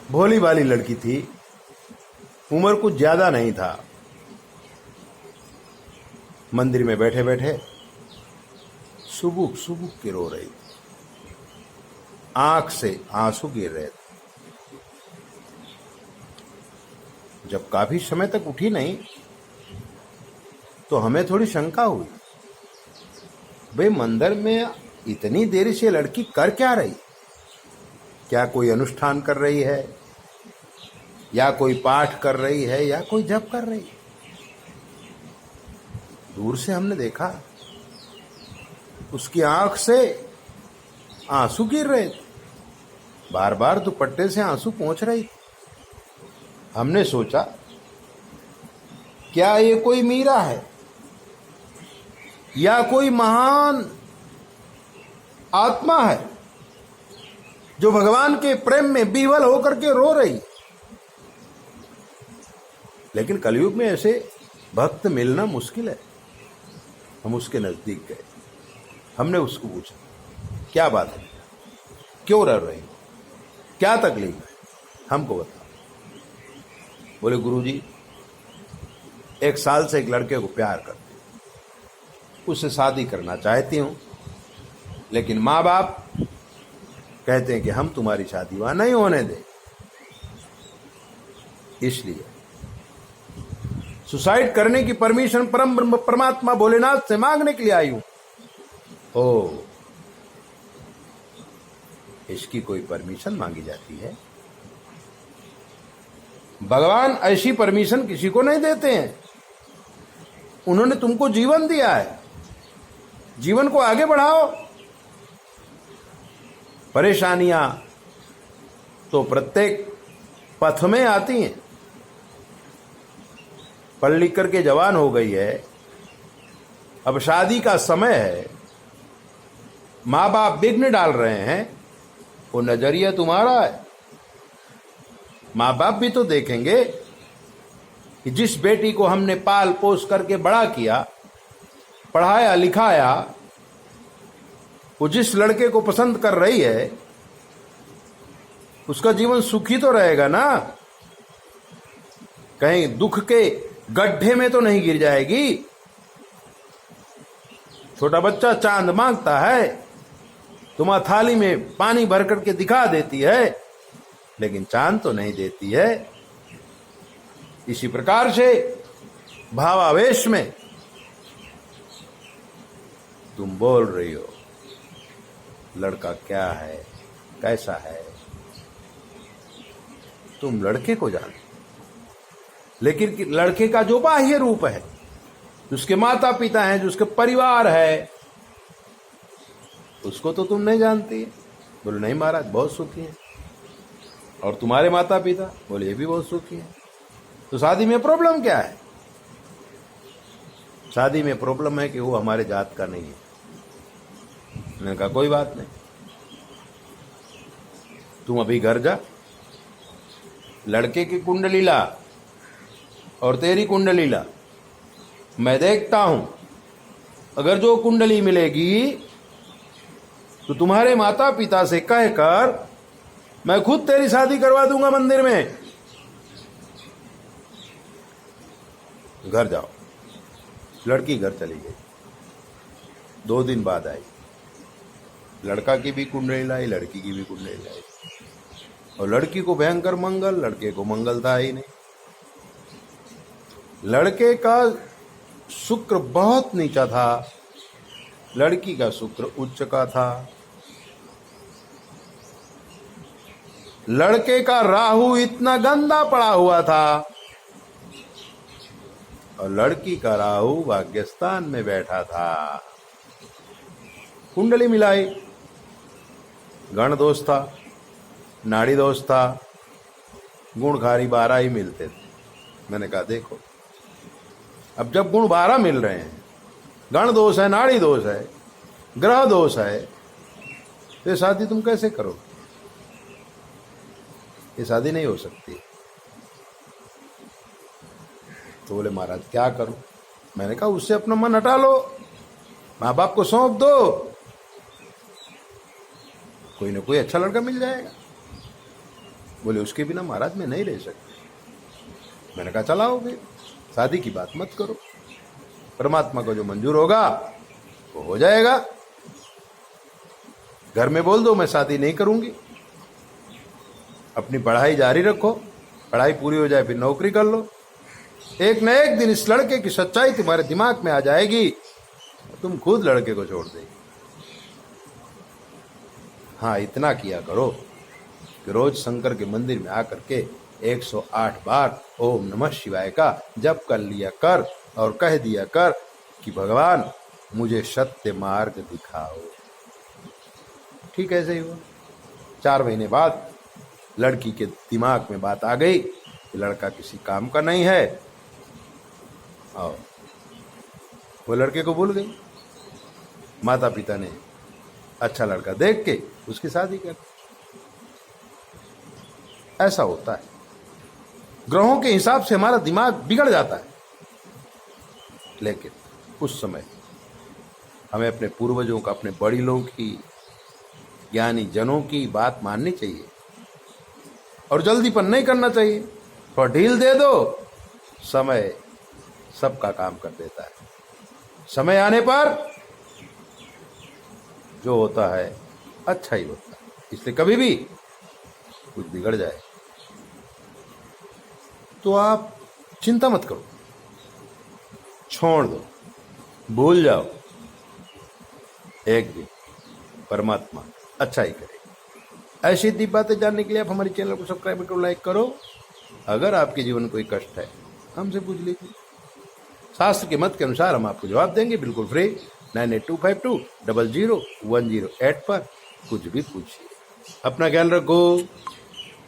भोली भाली लड़की थी, उम्र कुछ ज्यादा नहीं था। मंदिर में बैठे बैठे सुबुक सुबुक के रो रही थी, आंख से आंसू गिर रहे थे। जब काफी समय तक उठी नहीं तो हमें थोड़ी शंका हुई, भाई मंदिर में इतनी देर से लड़की कर क्या रही? क्या कोई अनुष्ठान कर रही है, या कोई पाठ कर रही है, या कोई जप कर रही है? दूर से हमने देखा उसकी आंख से आंसू गिर रहे थे, बार बार दुपट्टे से आंसू पहुंच रही थी। हमने सोचा क्या ये कोई मीरा है या कोई महान आत्मा है जो भगवान के प्रेम में विह्वल होकर के रो रही। लेकिन कलयुग में ऐसे भक्त मिलना मुश्किल है। हम उसके नजदीक गए, हमने उसको पूछा क्या बात है, क्यों रो रही, क्या तकलीफ है, हमको बता। बोले गुरुजी, 1 साल से एक लड़के को प्यार करती हूं, उससे शादी करना चाहती हूं, लेकिन माँ बाप कहते हैं कि हम तुम्हारी शादी वहां नहीं होने दें, इसलिए सुसाइड करने की परमिशन परम ब्रह्म परमात्मा भोलेनाथ से मांगने के लिए आई हूं। ओ, इसकी कोई परमिशन मांगी जाती है? भगवान ऐसी परमिशन किसी को नहीं देते हैं। उन्होंने तुमको जीवन दिया है, जीवन को आगे बढ़ाओ। परेशानियां तो प्रत्येक पथ में आती हैं। पढ़ लिख करके जवान हो गई है, अब शादी का समय है, माँ बाप विघ्न डाल रहे हैं, वो नजरिया तुम्हारा है। माँ बाप भी तो देखेंगे कि जिस बेटी को हमने पाल पोस करके बड़ा किया, पढ़ाया लिखाया, वो जिस लड़के को पसंद कर रही है, उसका जीवन सुखी तो रहेगा ना, कहीं दुख के गड्ढे में तो नहीं गिर जाएगी। छोटा बच्चा चांद मांगता है, तुम्हारी थाली में पानी भर करके दिखा देती है, लेकिन चांद तो नहीं देती है। इसी प्रकार से भावावेश में तुम बोल रही हो लड़का क्या है, कैसा है, तुम लड़के को जानो, लेकिन लड़के का जो बाह्य रूप है, जिसके माता पिता हैं, जो उसके परिवार है, उसको तो तुम नहीं जानती। बोले नहीं महाराज, बहुत सुखी है। और तुम्हारे माता पिता? बोले ये भी बहुत सुखी है। तो शादी में प्रॉब्लम क्या है? शादी में प्रॉब्लम है कि वो हमारे जात का नहीं है। मैंने कहा कोई बात नहीं, तुम अभी घर जा, लड़के की कुंडली ला और तेरी कुंडली ला, मैं देखता हूं, अगर जो कुंडली मिलेगी तो तुम्हारे माता पिता से कहकर मैं खुद तेरी शादी करवा दूंगा मंदिर में। घर जाओ। लड़की घर चली गई। 2 दिन बाद आई, लड़का की भी कुंडली लाई, लड़की की भी कुंडली लाई, और लड़की को भयंकर मंगल, लड़के को मंगल था ही नहीं। लड़के का शुक्र बहुत नीचा था, लड़की का शुक्र उच्च का था। लड़के का राहु इतना गंदा पड़ा हुआ था और लड़की का राहु भाग्यस्थान में बैठा था। कुंडली मिलाई, गण दोष था, नाड़ी दोष था, गुण खारी 12 ही मिलते थे। मैंने कहा देखो, अब जब गुण 12 मिल रहे हैं, गण दोष है, नाड़ी दोष है, ग्रह दोष है, तो ये शादी तुम कैसे करो? ये शादी नहीं हो सकती। तो बोले महाराज क्या करूं? मैंने कहा उससे अपना मन हटा लो, माँ बाप को सौंप दो, कोई ना कोई अच्छा लड़का मिल जाएगा। बोले उसके बिना महाराज मैं नहीं रह सकती। मैंने कहा चलाओ फिर, शादी की बात मत करो, परमात्मा को जो मंजूर होगा वो हो जाएगा। घर में बोल दो मैं शादी नहीं करूंगी, अपनी पढ़ाई जारी रखो, पढ़ाई पूरी हो जाए फिर नौकरी कर लो। एक न एक दिन इस लड़के की सच्चाई तुम्हारे दिमाग में आ जाएगी, तुम खुद लड़के को छोड़ देगी। हाँ, इतना किया करो कि रोज शंकर के मंदिर में आकर के 108 बार ओम नमः शिवाय का जप कर लिया कर और कह दिया कर कि भगवान मुझे सत्य मार्ग दिखाओ। ठीक ऐसे ही हुआ। 4 महीने बाद लड़की के दिमाग में बात आ गई कि लड़का किसी काम का नहीं है, और वो लड़के को भूल गई। माता पिता ने अच्छा लड़का देख के उसकी शादी कर। ऐसा होता है, ग्रहों के हिसाब से हमारा दिमाग बिगड़ जाता है, लेकिन उस समय हमें अपने पूर्वजों का, अपने बड़ी लोगों की, ज्ञानी जनों की बात माननी चाहिए और जल्दीपन नहीं करना चाहिए। थोड़ा ढील दे दो, समय सबका काम कर देता है। समय आने पर जो होता है अच्छा ही होता है, इसलिए कभी भी कुछ बिगड़ जाए तो आप चिंता मत करो, छोड़ दो, भूल जाओ। एक दिन परमात्मा अच्छा ही करेगा। ऐसी दीप बातें जानने के लिए आप हमारे चैनल को सब्सक्राइब करो, लाइक करो। अगर आपके जीवन में कोई कष्ट है हमसे पूछ लीजिए, शास्त्र के मत के अनुसार हम आपको जवाब देंगे, बिल्कुल फ्री। 9825200108 पर कुछ भी पूछिए। अपना ख्याल रखो।